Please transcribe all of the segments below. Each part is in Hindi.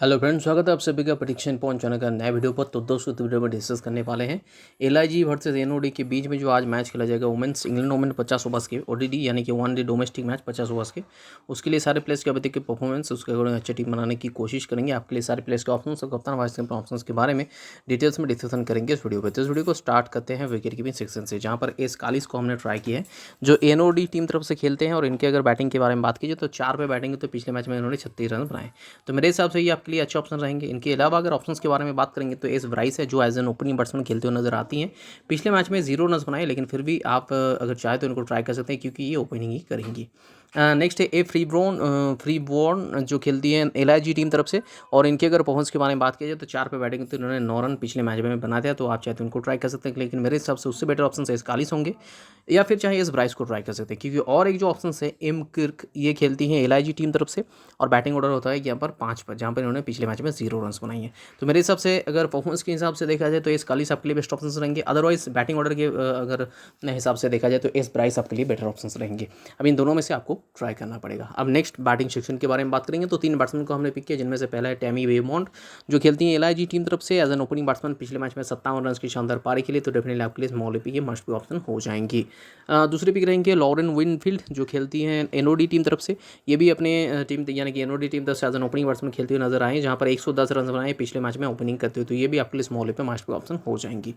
हेलो फ्रेंड्स, स्वागत है आप सभी का प्रेडिक्शन पॉइंट चैनल का नया वीडियो पर। तो दोस्तों वीडियो में डिस्कस करने वाले हैं एलआईजी वर्सेस एनओडी के बीच में जो आज मैच खेला जाएगा वुमेन्स इंग्लैंड वुमेन 50 ओवर्स के ओडीडी यानी कि one day domestic match 50 overs के। उसके लिए सारे प्लेयर्स के अभी तक के परफॉर्मेंस उसके अकॉर्डिंग अच्छी टीम बनाने की कोशिश करेंगे। आपके लिए सारे प्लेयर्स के ऑप्शन और कप्तान वाइस कैप्टन ऑप्शन के बारे में डिटेल्स में डिस्कशन करेंगे इस वीडियो पर। तो इस वीडियो को स्टार्ट करते हैं विकेट कीपिंग सेक्शन से, जहाँ पर एस कालिस को हमने ट्राई किया है जो एनओडी टीम तरफ से खेलते हैं। और इनके अगर बैटिंग के बारे में बात कीजिए तो 4 पे बैटिंग तो पिछले मैच में इन्होंने 36 रन बनाए, तो मेरे हिसाब से ये आपके लिए अच्छे ऑप्शन रहेंगे। इनके अलावा अगर ऑप्शंस के बारे में बात करेंगे तो एस ब्राइस है जो एज एन ओपनिंग बैट्समैन खेलते हुए नजर आती हैं। पिछले मैच में 0 रन बनाए, लेकिन फिर भी आप अगर चाहे तो इनको ट्राई कर सकते हैं क्योंकि ये ओपनिंग ही करेंगी। नेक्स्ट है ए फ्री बॉर्न जो खेलती है एलआईजी टीम तरफ से। और इनके अगर परफॉर्मेंस के बारे में बात की जाए तो 4 पे बैटिंग तो इन्होंने 9 रन पिछले मैच में बना दिया, तो आप चाहे तो इनको ट्राई कर सकते हैं। लेकिन मेरे हिसाब से उससे बेटर ऑप्शन एस कालिस होंगे, या फिर चाहे एस ब्राइस को ट्राई कर सकते हैं। क्योंकि और एक जो ऑप्शन है एम किर्क, ये खेलती हैं एलआईजी टीम तरफ से और बैटिंग ऑर्डर होता है यहाँ पर 5 पर, जहाँ पर इन्होंने पिछले मैच में 0 रन बनाई है। तो मेरे हिसाब से अगर परफॉर्मेंस के हिसाब से देखा जाए तो एस कालिस आपके लिए बेस्ट ऑप्शन रहेंगे। अदरवाइज बैटिंग ऑर्डर के अगर हिसाब से देखा जाए तो एस ब्राइस आपके लिए बेटर ऑप्शन रहेंगे। अब इन दोनों में से आपको ट्राई करना पड़ेगा। अब नेक्स्ट बैटिंग सेक्शन के बारे में बात करेंगे तो 3 बैट्समैन को हमने पिक किया, जिनमें से पहला है टैमी वेमॉन्ट जो खेलती है एलआईजी टीम तरफ से एज एन ओपनिंग बैट्समैन। पिछले मैच में 57 रन की शानदार पारी के लिए, तो डेफिनेटली आपके लिए स्मॉल पिक ये मस्ट भी ऑप्शन हो जाएंगी। दूसरी पिक रहेंगे लॉरेन विनफील्ड जो खेलती हैं एनओडी टीम तरफ से। ये भी अपने टीम यानी कि एनओडी टीम तरफ से एज एन ओपनिंग बैट्समैन खेलते हुए नजर आए, जहाँ पर 110 रन बनाए पिछले मैच में ओपनिंग करते हुए, तो ये भी आपके लिए स्मॉल पे मस्ट भी ऑप्शन हो जाएंगी।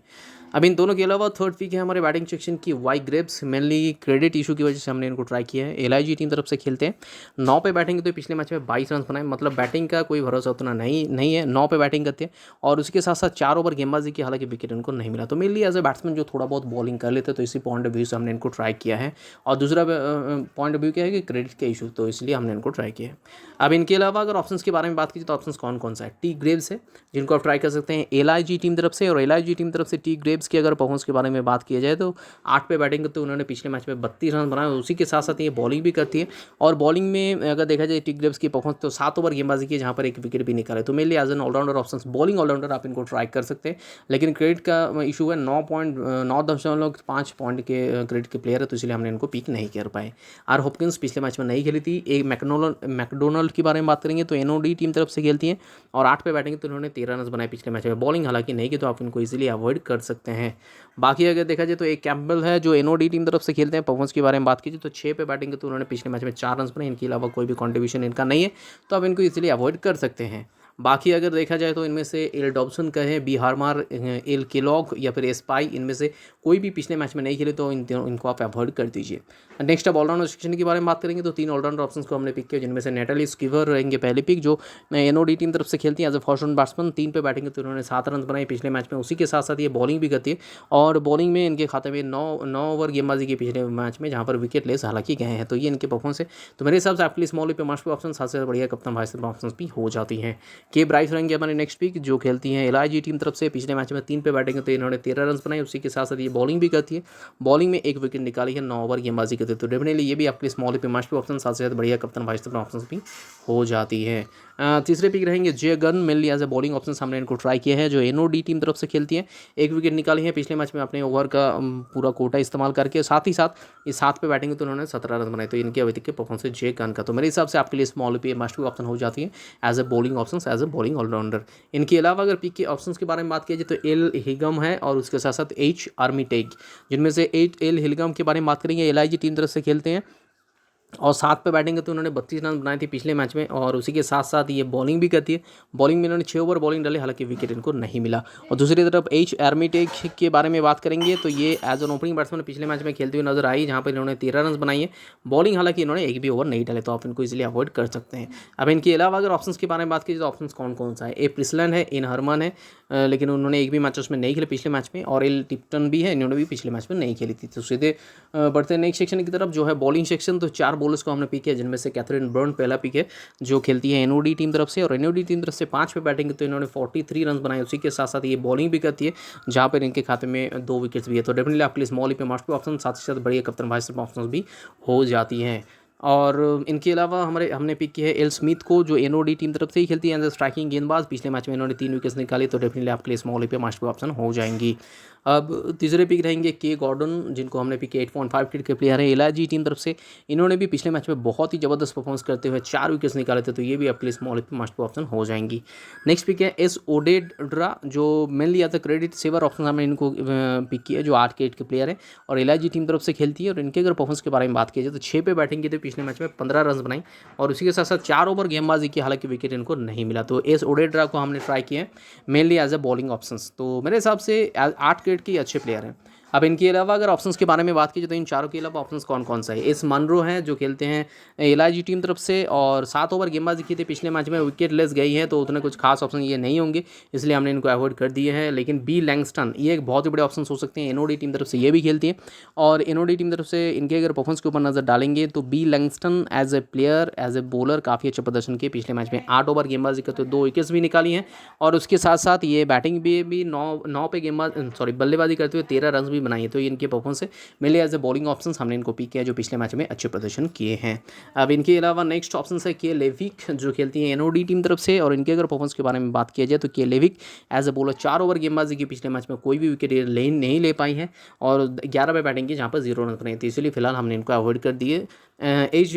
अब इन दोनों के अलावा थर्ड पिक है हमारे बैटिंग सेक्शन की Y Graves. Mainly credit issue की वजह से हमने इनको ट्राई किया है। एलआईजी टीम तरफ से खेलते हैं, 9 पे बैटिंग तो पिछले मैच में 22 रन बनाए, मतलब बैटिंग का कोई भरोसा उतना नहीं है। 9 पे बैटिंग करते हैं और उसके साथ साथ 4 ओवर गेंदबाजी की, हालांकि विकेट इनको नहीं मिला। तो मेनली एज ए बैट्समैन जो थोड़ा बहुत बॉलिंग कर लेते, तो इसी पॉइंट ऑफ व्यू से हमने इनको ट्राई किया है। और दूसरा पॉइंट ऑफ व्यू क्या है कि क्रेडिट के इशू, तो इसलिए हमने इनको ट्राई किया है। अब इनके अलावा अगर ऑप्शंस के बारे में बात कीजिए तो ऑप्शंस कौन कौन सा है, टी ग्रेव्स है जिनको आप ट्राई कर सकते हैं एलआईजी टीम तरफ से। और एलआईजी टीम तरफ से टी ग्रेव्स की अगर परफॉर्मेंस के बारे में बात किया जाए तो 8 पे बैटिंग करते उन्होंने पिछले मैच में 32 रन बनाए, उसी के साथ साथ ये बॉलिंग भी करती है। और बॉलिंग में अगर देखा जाए टी ग्रेव्स की परफॉर्मेंस तो 7 ओवर गेंदबाजी की, जहाँ पर एक विकेट भी निकाले। तो mainly as an allrounder option bowling allrounder आप इनको ट्राई कर सकते हैं। लेकिन क्रेडिट का इशू है, 9.5 पॉइंट के क्रेडिट के प्लेयर है, तो इसलिए हमने इनको पिक नहीं कर पाए। आर हॉपकिंस पिछले मैच में नहीं खेली थी। एक मैकडोनल्ड की बारे में बात करेंगे तो एनओडी टीम तरफ से खेलती हैं और 8 पे बैटिंग तो उन्होंने 13 रन बनाए पिछले मैच में। बॉलिंग हालांकि नहीं की, तो आप इनको इजीली अवॉइड कर सकते हैं। बाकी अगर देखा जाए तो एक कैम्पबेल है जो एनओडी टीम तरफ से खेलते हैं। परफॉर्मेंस के बारे में बात कीजिए तो 6 पे बैटिंग तो उन्होंने पिछले मैच में 4 रन बनाए, इनके अलावा कोई भी कॉन्ट्रीब्यूशन इनका नहीं है, तो आप इनको इजीली अवॉइड कर सकते हैं। बाकी अगर देखा जाए तो इनमें से एल डॉब्सन का है, बी हार्मर, एल केलॉग या फिर एस्पाई, इनमें से कोई भी पिछले मैच में नहीं खेले, तो इनको आप अवॉइड कर दीजिए। नेक्स्ट अब ऑलराउंडर सेक्शन के बारे में बात करेंगे तो 3 ऑलराउंडर ऑप्शन को हमने पिक किया, जिनमें से नेटली स्कीवर रहेंगे पहले पिक, जो एनओडी टीम तरफ से खेलती है as a first round batsman. 3 पे बैटिंग तो उन्होंने 7 रन बनाए पिछले मैच में, उसी के साथ साथ ये बॉलिंग भी करती है। और बॉलिंग में इनके खाते में 9 ओवर गेंदबाजी की पिछले मैच में, जहाँ पर विकेट लेस हालांकि गए हैं, तो ये इनके परफॉर्मेंस है। तो मेरे हिसाब से आपके लिए स्मॉल पे मस्ट ऑप्शन सबसे बढ़िया कप्तान वाइस ऑप्शन भी हो जाती हैं। के ब्राइस रहेंगे हमारे नेक्स्ट पिक, जो खेलती हैं एलआईजी टीम तरफ से। पिछले मैच में 3 पे बैटिंग तो इन्होंने 13 रन बनाए, उसी के साथ साथ ये बॉलिंग भी करती है। बॉलिंग में एक विकेट निकाली है, 9 ओवर गेंदबाजी करती है, तो डेफिनेटली ये भी आपके स्मॉल पे मस्ट ऑप्शन साथ साथ बढ़िया कप्तान वाइस ऑप्शन भी हो जाती है। तीसरे पिक रहेंगे जे गन, mainly as a bowling option हमने इनको ट्राई किया है, जो एनओडी टीम तरफ से खेलती है। एक विकेट निकाली है पिछले मैच में अपने ओवर का पूरा कोटा इस्तेमाल करके, साथ ही साथ इस 7 पे बैटिंग तो उन्होंने 17 रन बनाए, तो इनके अभी तक के परफॉर्मेंस जे गन का, तो मेरे हिसाब से आपके लिए स्मॉल पे मस्ट ऑप्शन हो जाती है as a bowling option, as a bowling allrounder. इनके अलावा अगर पिक के ऑप्शंस के बारे में बात की जाए तो एल हिगम है और उसके साथ साथ एच आर्मीटेग, जिनमें से एल हिगम के बारे में बात करेंगे। एलआईजी टीम तरफ से खेलते हैं और 7 पे बैटिंग करते उन्होंने 32 रन बनाए थे पिछले मैच में, और उसी के साथ साथ ये बॉलिंग भी करती है। बॉलिंग में इन्होंने 6 ओवर बॉलिंग डाली, हालांकि विकेट इनको नहीं मिला। और दूसरी तरफ एच आर्मीटेग के बारे में बात करेंगे तो ये एज एन ओपनिंग बैट्समैन पिछले मैच में खेलते हुए नजर आई, जहाँ पर इन्होंने 13 रन बनाई है। बॉलिंग हालांकि इन्होंने एक भी ओवर नहीं डाले, तो आप इनको इजीली अवॉइड कर सकते हैं। अब इनके अलावा अगर ऑप्शंस के बारे में बात कीजिए तो ऑप्शंस कौन कौन सा है, ए प्रिसलन है, इन हरमन है, लेकिन उन्होंने एक भी मैच उसमें नहीं खेले पिछले मैच में। और एल टिप्टन भी है, इन्होंने भी पिछले मैच में नहीं खेली थी। तो सीधे बढ़ते नेक्स्ट सेक्शन की तरफ, जो है बॉलिंग सेक्शन, तो 4 बॉलर्स को हमने पिक किया, जिनमें से कैथरीन बर्न पहला पिक है, जो खेलती है एनओडी टीम तरफ से। और एनओडी टीम तरफ से 5 पे बैटिंग तो इन्होंने 43 रन बनाए, उसी के साथ साथ ये बॉलिंग भी करती है, जहाँ पर इनके खाते में 2 विकेट्स भी है। तो डेफिनेटली आपके लिए स्मॉल पे मस्ट ऑप्शन, साथ ही साथ बढ़िया कप्तान वाइस ऑप्शन भी हो जाती हैं। और इनके अलावा हमने पिक किया है एल स्मिथ को, जो एनओडी टीम तरफ से ही खेलती है एज स्ट्राइकिंग गेंदबाज। पिछले मैच में इन्होंने 3 विकेट्स निकाली, तो डेफिनेटली आपके लिए स्मॉल पे मस्ट ऑप्शन हो जाएंगी। अब तीसरे पिक रहेंगे के गॉर्डन, जिनको हमने पिक 8.5 क्रिकेट के प्लेयर हैं एलआईजी टीम तरफ से। इन्होंने भी पिछले मैच में बहुत ही ज़बरदस्त परफॉर्मेंस करते हुए 4 विकेट्स निकाले थे, तो ये भी आपके लिए स्मॉल पे मस्ट ऑप्शन हो जाएंगी। नेक्स्ट पिक है एस ओडेड्रा, जो मेनली या तो क्रेडिट सेवर ऑप्शन हमने इनको पिक किया, जो 8 के 8 के प्लेयर है और एलआईजी टीम तरफ से खेलती है। और इनके अगर परफॉर्मेंस के बारे में बात की जाए तो 6 पे बैटिंग की थी पिछले मैच में, 15 रन बनाई और उसी के साथ साथ 4 ओवर गेंदबाजी की, हालांकि विकेट इनको नहीं मिला। तो एस ओडेड्रा को हमने ट्राई किया है mainly as a bowling options, तो मेरे हिसाब से 8 क्रिकेट के अच्छे प्लेयर हैं। अब इनके अलावा अगर ऑप्शंस के बारे में बात की जाए तो इन चारों के अलावा ऑप्शंस कौन कौन सा है। एस मनरो हैं जो खेलते हैं एलआईजी टीम तरफ से और 7 ओवर गेंदबाजी की थी पिछले मैच में, विकेट लेस गई है, तो उतने कुछ खास ऑप्शन ये नहीं होंगे, इसलिए हमने इनको अवॉइड कर दिए हैं। लेकिन बी लैंगस्टन ये एक बहुत ही बड़े ऑप्शन हो सकते हैं, एनओडी टीम तरफ से ये भी खेलती है और एनओडी टीम तरफ से इनके अगर परफॉर्मेंस के ऊपर नजर डालेंगे तो B Langston as a player as a bowler काफ़ी अच्छा प्रदर्शन किए पिछले मैच में। 8 ओवर गेंदबाजी करते हुए 2 विकेट्स भी निकाली हैं और उसके साथ साथ ये बैटिंग भी 9 पे बल्लेबाजी करते हुए 13 रन भी बनाई है, तो ये इनके परफॉर्मेंस है mainly as a bowling options हमने इनको पिक किया जो पिछले मैच में अच्छे प्रदर्शन किए हैं। अब इनके अलावा नेक्स्ट ऑप्शन है के लेविक, जो खेलती है एनओडी टीम तरफ से और इनके अगर परफॉर्मेंस के बारे में बात किया जाए तो के लेविक एज ए बॉलर 4 ओवर गेंदबाजी की पिछले मैच में कोई भी विकेट नहीं ले पाई है और 11 पे बैटिंग की जहाँ पर 0 रन बनाई थी, इसलिए फिलहाल हमने इनको अवॉइड कर दिए। एज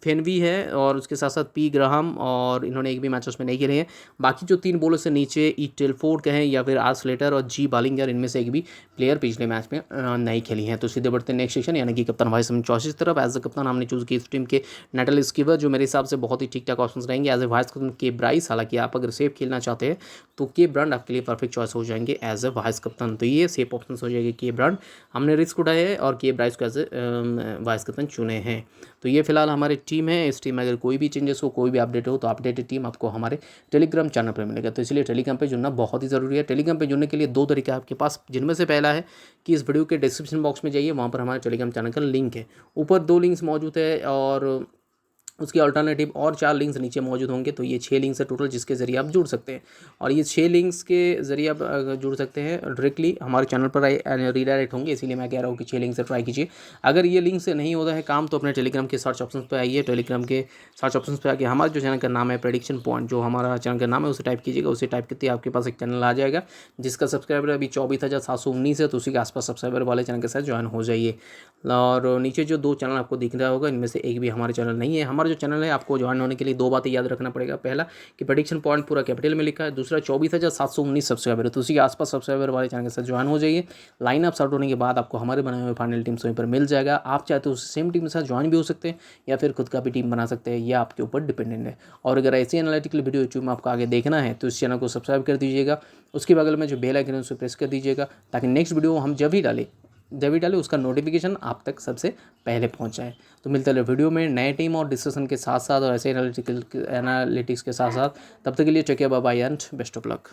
फेनवी है और उसके साथ साथ पी ग्राहम और इन्होंने एक भी मैच उसमें नहीं खेले हैं। बाकी जो 3 बॉलर से नीचे ई टेलफोर्ड कहें या फिर आर स्लेटर और जी बालिंगर, इनमें से एक भी प्लेयर पिछले मैच में नहीं खेली हैं। तो सीधे बढ़ते हैं नेक्स्ट सेक्शन यानी कि कप्तान वाइस चॉइस तरफ। एज ए कप्तान हमने चूज़ की इस टीम के नटल स्कीवर, जो मेरे हिसाब से बहुत ही ठीक ठाक ऑप्शन रहेंगे। एज ए वाइस कप्तान के ब्राइस, हालांकि आप अगर सेफ खेलना चाहते हैं तो के ब्रांड आपके लिए परफेक्ट चॉइस हो जाएंगे एज ए वाइस कप्तान, तो ये सेफ ऑप्शन हो जाएगी के ब्रांड। हमने रिस्क उठाए है और के ब्राइस को एज ए वाइस कप्तान चुने हैं। तो ये फिलहाल हमारी टीम है। इस टीम में अगर कोई भी चेंजेस हो, कोई भी अपडेट हो तो अपडेटेड टीम आपको हमारे टेलीग्राम चैनल पर मिलेगा, तो इसलिए टेलीग्राम पे जुड़ना बहुत ही ज़रूरी है। टेलीग्राम पे जुड़ने के लिए 2 तरीके आपके पास, जिनमें से पहला है कि इस वीडियो के डिस्क्रिप्शन बॉक्स में जाइए, वहाँ पर हमारे टेलीग्राम चैनल का लिंक है। ऊपर 2 लिंक्स मौजूद है और उसकी अल्टरनेटिव और 4 लिंक्स नीचे मौजूद होंगे, तो ये 6 लिंक्स है टोटल जिसके ज़रिए आप जुड़ सकते हैं। और ये 6 लिंक्स के ज़रिए आप जुड़ सकते हैं डायरेक्टली हमारे चैनल पर रीडायरेक्ट होंगे, इसीलिए मैं कह रहा हूँ कि 6 लिंक से ट्राई कीजिए। अगर ये लिंक से नहीं होता है काम तो अपने टेलीग्राम के सर्च ऑप्शन पर आइए, टेलीग्राम के सर्च ऑप्शन पर आके हमारे जो चैनल का नाम है प्रेडिक्शन पॉइंट, जो हमारा चैनल का नाम है उसे टाइप कीजिएगा। उसे टाइप करते ही आपके पास एक चैनल आ जाएगा जिसका सब्सक्राइबर अभी 24,719 है, तो उसी के आसपास सब्सक्राइबर वाले चैनल के साथ ज्वाइन हो जाइए। और नीचे जो 2 चैनल आपको दिख रहा होगा इनमें से एक भी हमारे चैनल नहीं है। हमारा जो चैनल है आपको ज्वाइन होने के लिए 2 बातें याद रखना पड़ेगा। पहला कि प्रेडिक्शन पॉइंट पूरा कैपिटल में लिखा है, दूसरा 24,719 सब्सक्राइबर है, तो उसी के आसपास सब्सक्राइबर वाले चैनल के साथ ज्वाइन हो जाइए। लाइन अप स्टार्ट होने के बाद आपको हमारे बनाए हुए फाइनल टीम्स वहीं पर मिल जाएगा। आप चाहे तो उस सेम टीम के साथ ज्वाइन भी हो सकते हैं या फिर खुद का भी टीम बना सकते हैं, यह आपके ऊपर डिपेंडेंट है। और अगर ऐसी एनालिटिकल वीडियो यूट्यूब में आपको आगे देखना है तो इस चैनल को सब्सक्राइब कर दीजिएगा, उसके बगल में जो बेल आइकन है उसे प्रेस कर दीजिएगा ताकि नेक्स्ट वीडियो हम जब भी डाले उसका नोटिफिकेशन आप तक सबसे पहले पहुंच जाए। तो मिलते हैं वीडियो में नए टीम और डिस्कशन के साथ साथ और ऐसे एनालिटिक्स के साथ साथ। तब तक के लिए take care, bye bye and best of luck.